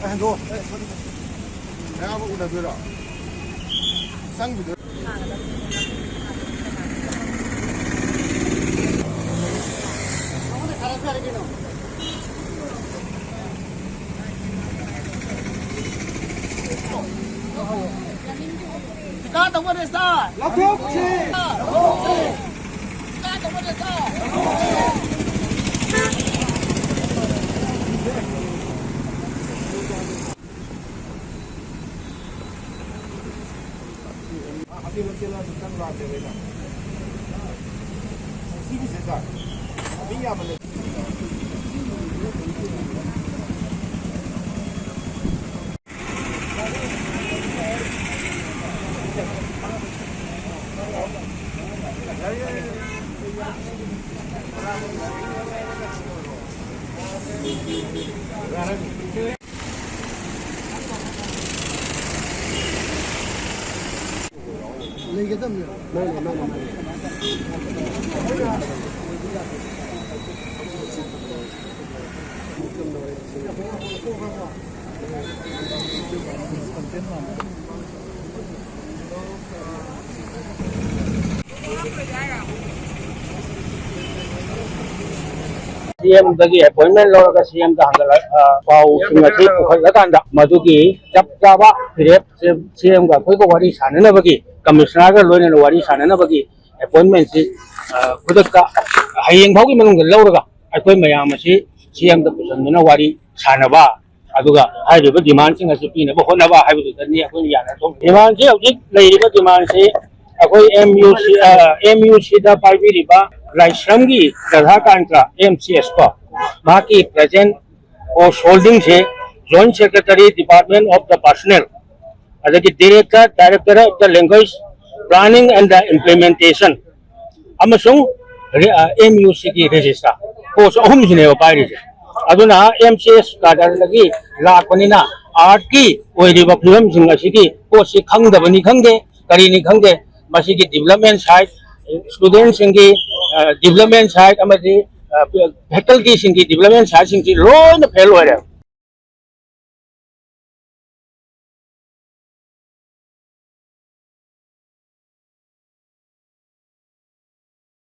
很多，然后我来对了，3个的。Kita tunggu desa. Lapuk sih. Kita tunggu desa. Hati betul lah bukan raja mereka. Sini sesa. Ini apa ni? Lấy cái tấm nữa. Đây này. CM dagi appointment lora CM da hangala pau singati khalakan da madugi jab jaba phire CM ga koi ko wari sanana bagi commissioner ga loine wari sanana bagi appointment si kudak ka hayeng baugi manung lora ga akoi mayam si CM da pusanna wari sanaba aduga haiba demand sing asi pina ba hona ba haibu da ni akoi yana to demand si object leiba demand si akoi MUC da paibi riba Raishramgi Radha Kantra MCS को बाकी present और holding से joint secretary department of the personnel अदगी director of the language planning and the implementation अमसुंग MUC की registrar post अहुम जिने पाइरिजे अदुना MCS कादर लगी लाखनिना आर्ट की ओइरिबा फिल्म सिंग असिगी पोस्ट खंगदबनी खंगे करीनी खंगे मसिगी डेवलपमेंट साइड स्टूडेंट सिंगी डेवलपमेंट साइड फैकल्टी सिंगी डेवलपमेंट साइड सिंगी लोन फेल हो रहे